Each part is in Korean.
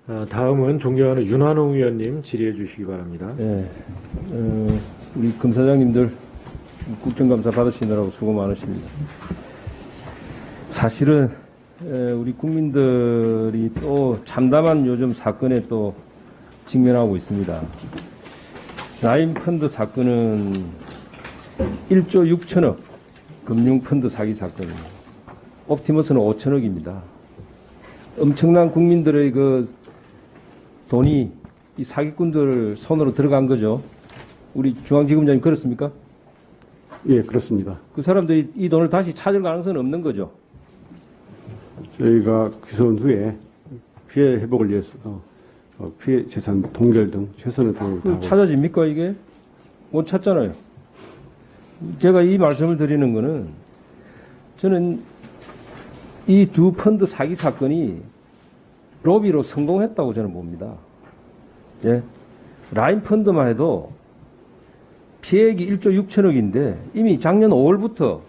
다음은 존경하는 윤한홍 의원님 질의해 주시기 바랍니다. 네, 우리 검사장님들 국정감사 받으시느라고 수고 많으십니다. 사실은 우리 국민들이 또 참담한 요즘 사건에 또 직면하고 있습니다. 라인펀드 사건은 1조 6천억 금융펀드 사기 사건입니다. 옵티머스는 5천억입니다. 엄청난 국민들의 그 돈이 이 사기꾼들 손으로 들어간 거죠. 우리 중앙지검장님 그렇습니까? 예, 그렇습니다. 그 사람들이 이 돈을 다시 찾을 가능성은 없는 거죠. 저희가 귀소한 후에 피해 회복을 위해서 피해 재산 동결 등 최선의 도움을 다하고 찾아집니까 이게? 못 찾잖아요. 제가 이 말씀을 드리는 거는 저는 이 두 펀드 사기 사건이 로비로 성공했다고 저는 봅니다. 예. 라인 펀드만 해도 피해액이 1조 6천억인데 이미 작년 5월부터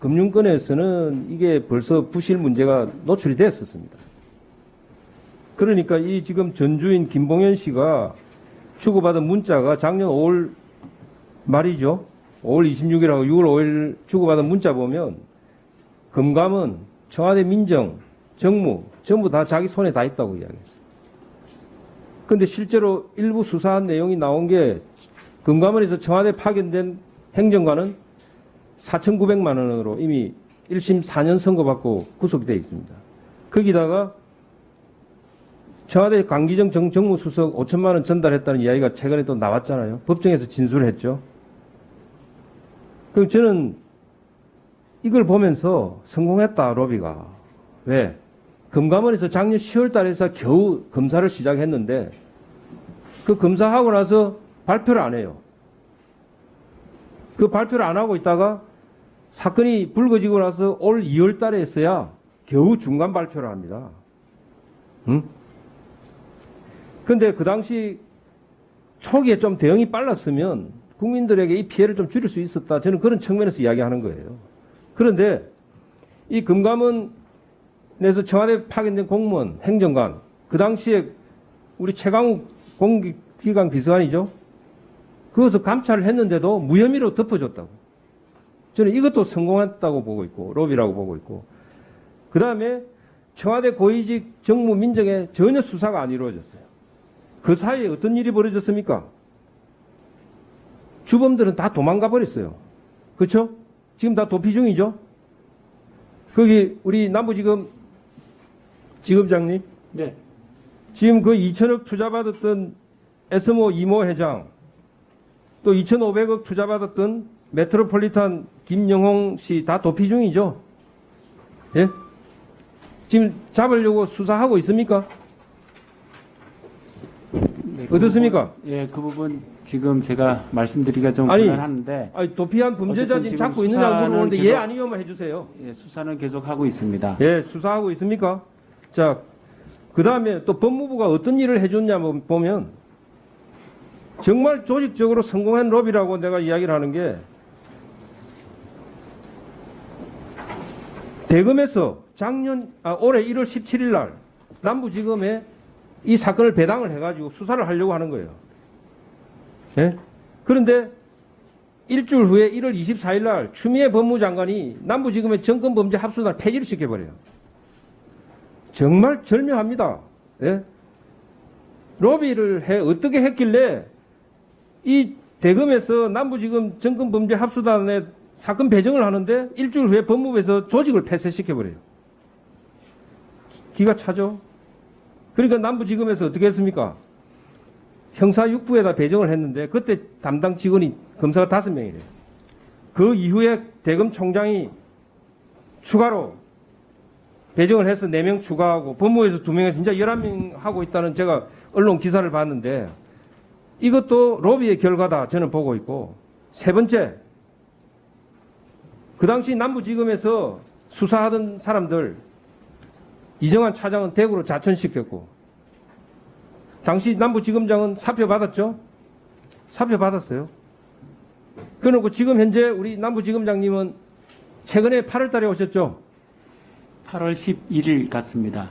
금융권에서는 이게 벌써 부실 문제가 노출이 됐었습니다. 그러니까 이 지금 전주인 김봉현 씨가 주고받은 문자가 작년 5월 말이죠. 5월 26일하고 6월 5일 주고받은 문자 보면 금감원, 청와대 민정, 정무 전부 다 자기 손에 다 있다고 이야기했어요. 그런데 실제로 일부 수사한 내용이 나온 게 금감원에서 청와대 파견된 행정관은 4,900만 원으로 이미 1심 4년 선고받고 구속되어 있습니다. 거기다가 청와대 강기정 정무수석 5천만 원 전달했다는 이야기가 최근에 또 나왔잖아요. 법정에서 진술을 했죠. 그럼 저는 이걸 보면서 성공했다, 로비가. 왜? 금감원에서 작년 10월 달에서 겨우 검사를 시작했는데 그 검사하고 나서 발표를 안 해요. 그 발표를 안 하고 있다가 사건이 불거지고 나서 올 2월 달에 했어야 겨우 중간 발표를 합니다. 응? 근데 그 당시 초기에 좀 대응이 빨랐으면 국민들에게 이 피해를 좀 줄일 수 있었다. 저는 그런 측면에서 이야기하는 거예요. 그런데 이 금감원에서 청와대 파견된 공무원, 행정관, 그 당시에 우리 최강욱 공기관 비서관이죠. 그것을 감찰을 했는데도 무혐의로 덮어줬다고. 저는 이것도 성공했다고 보고 있고 로비라고 보고 있고 그 다음에 청와대 고위직 정무 민정에 전혀 수사가 안 이루어졌어요. 그 사이에 어떤 일이 벌어졌습니까? 주범들은 다 도망가 버렸어요. 그렇죠? 지금 다 도피 중이죠? 거기 우리 남부지검 지검장님 네. 지금 그 2천억 투자받았던 에스모 이모 회장 또 2,500억 투자받았던 메트로폴리탄 김영홍 씨 다 도피 중이죠? 예? 지금 잡으려고 수사하고 있습니까? 네, 어떻습니까? 예, 그 부분 지금 제가 말씀드리기가 좀 아니, 곤란한데 아니 도피한 범죄자 어쨌든 지금 지금 잡고 있느냐고 물어보는데 수사는 예 계속- 아니요만 해주세요. 예, 수사는 계속 하고 있습니다. 예, 수사하고 있습니까? 자, 그 다음에 또 법무부가 어떤 일을 해줬냐 보면 정말 조직적으로 성공한 로비라고 내가 이야기를 하는 게 대검에서 올해 1월 17일 날 남부지검에 이 사건을 배당을 해가지고 수사를 하려고 하는 거예요. 예? 그런데 일주일 후에 1월 24일 날 추미애 법무장관이 남부지검의 정권범죄 합수단을 폐지를 시켜버려요. 정말 절묘합니다. 예? 로비를 어떻게 했길래 이 대검에서 남부지검 정권범죄 합수단에 사건 배정을 하는데 일주일 후에 법무부에서 조직을 폐쇄시켜버려요. 기가 차죠? 그러니까 남부지검에서 어떻게 했습니까? 형사 6부에다 배정을 했는데 그때 담당 직원이 검사가 5명이래요. 그 이후에 대검 총장이 추가로 배정을 해서 4명 추가하고 법무부에서 2명에서 진짜 11명 하고 있다는 제가 언론 기사를 봤는데 이것도 로비의 결과다 저는 보고 있고 세 번째 그 당시 남부지검에서 수사하던 사람들 이정환 차장은 대구로 자천시켰고 당시 남부지검장은 사표 받았죠? 사표 받았어요. 그래놓고 지금 현재 우리 남부지검장님은 최근에 8월 달에 오셨죠? 8월 11일 같습니다.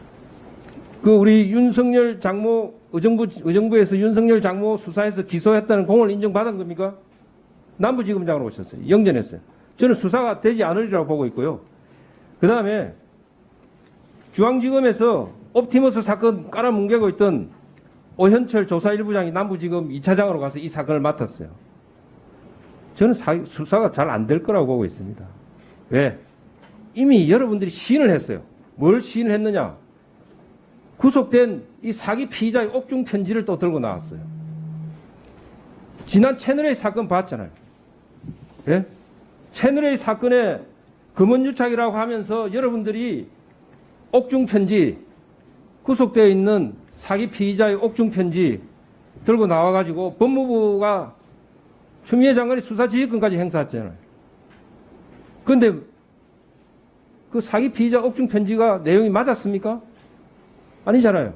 그 우리 윤석열 장모 의정부에서 윤석열 장모 수사해서 기소했다는 공을 인정받은 겁니까? 남부지검장으로 오셨어요. 영전했어요. 저는 수사가 되지 않으리라고 보고 있고요. 그 다음에 중앙지검에서 옵티머스 사건 깔아뭉개고 있던 오현철 조사 1부장이 남부지검 2차장으로 가서 이 사건을 맡았어요. 저는 수사가 잘 안 될 거라고 보고 있습니다. 왜? 이미 여러분들이 시인을 했어요. 뭘 시인을 했느냐? 구속된 이 사기 피의자의 옥중 편지를 또 들고 나왔어요. 지난 채널A 사건 봤잖아요. 예? 채널A 사건의 금원유착이라고 하면서 여러분들이 옥중 편지, 구속되어 있는 사기 피의자의 옥중 편지 들고 나와가지고 법무부가 추미애 장관이 수사지휘권까지 행사했잖아요. 그런데 그 사기 피의자 옥중 편지가 내용이 맞았습니까? 아니잖아요.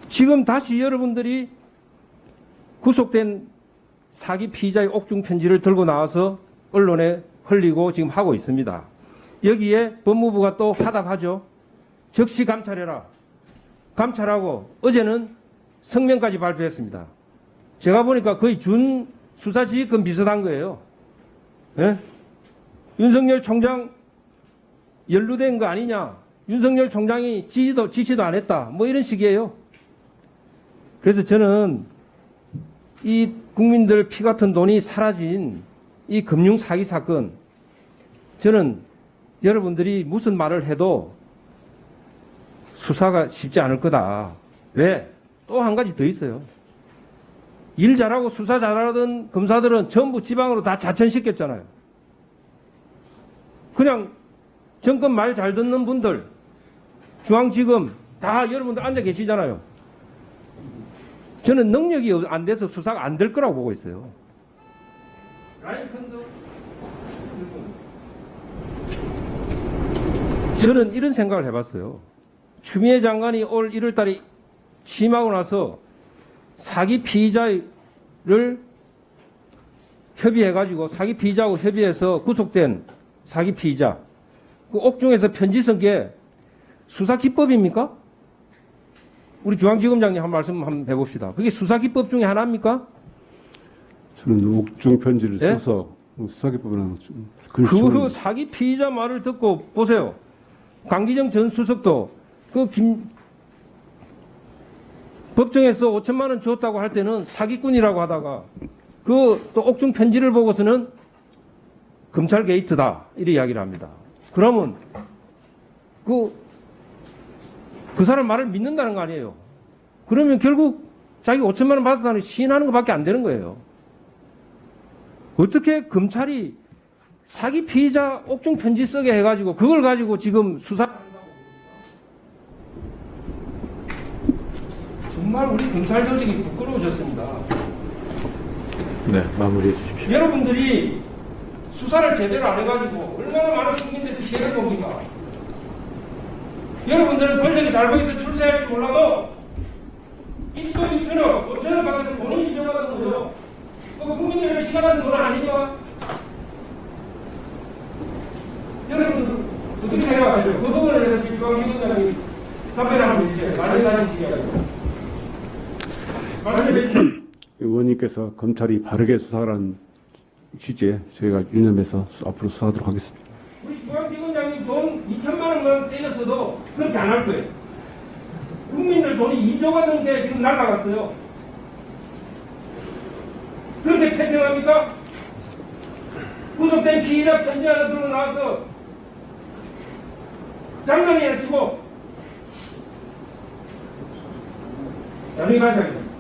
지금 다시 여러분들이 구속된 사기 피의자의 옥중 편지를 들고 나와서 언론에 흘리고 지금 하고 있습니다. 여기에 법무부가 또 화답하죠. 즉시 감찰해라. 감찰하고 어제는 성명까지 발표했습니다. 제가 보니까 거의 준 수사지휘권 비슷한 거예요. 예? 윤석열 총장 연루된 거 아니냐. 윤석열 총장이 지시도 안 했다. 뭐 이런 식이에요. 그래서 저는 이 국민들 피 같은 돈이 사라진 이 금융 사기 사건, 저는 여러분들이 무슨 말을 해도 수사가 쉽지 않을 거다. 왜? 또 한 가지 더 있어요. 일 잘하고 수사 잘하던 검사들은 전부 지방으로 다 자천시켰잖아요. 그냥 정권 말 잘 듣는 분들, 중앙지검 다 여러분들 앉아 계시잖아요. 저는 능력이 안 돼서 수사가 안 될 거라고 보고 있어요. 저는 이런 생각을 해봤어요. 추미애 장관이 올 1월 달에 취임하고 나서 사기 피의자를 협의해가지고 사기 피의자하고 협의해서 구속된 사기 피의자, 그 옥중에서 편지 쓴 게 수사 기법입니까? 우리 중앙지검장님 한 말씀 한번 해봅시다. 그게 수사 기법 중에 하나입니까? 저는 옥중 편지를 예? 써서 수사기법이라는 그 사기 피의자 말을 듣고 보세요. 강기정 전 수석도 법정에서 5천만 원 줬다고 할 때는 사기꾼이라고 하다가 그 또 옥중 편지를 보고서는 검찰 게이트다 이렇게 이야기를 합니다. 그러면 그 사람 말을 믿는다는 거 아니에요. 그러면 결국 자기 5천만 원 받았다는 시인하는 것밖에 안 되는 거예요. 어떻게 검찰이 사기 피의자 옥중 편지 쓰게 해가지고 그걸 가지고 지금 수사한다고 정말 우리 검찰 조직이 부끄러워졌습니다. 네, 마무리해 주십시오. 여러분들이 수사를 제대로 안 해가지고 얼마나 많은 국민들이 피해를 봅니까? 여러분들은 권력이 잘 보여서 출세할지 몰라도 1조 6천억, 5천억 받는 돈을 잊어가는 거죠. 그 국민들을 시작하는 돈 아닙니까? 여러분 어떻게 생각하세요? 그 부분에 대해서 중앙지검장이 답변을 한번 해주세요. 말해달라는 얘기하고. 말씀해 주세요. 의원님께서 검찰이 바르게 수사하라는 취지에 저희가 유념해서 앞으로 수사하도록 하겠습니다. 우리 중앙지검장님 돈 2천만 원만 떼렸어도 그렇게 안 할 거예요. 국민들 돈이 2조가 넘게 지금 날라갔어요. 그렇게 태평합니까? 구속된 피의자 편지 하나 들고 나와서 장난이나 치고 나중에 가셔야겠다.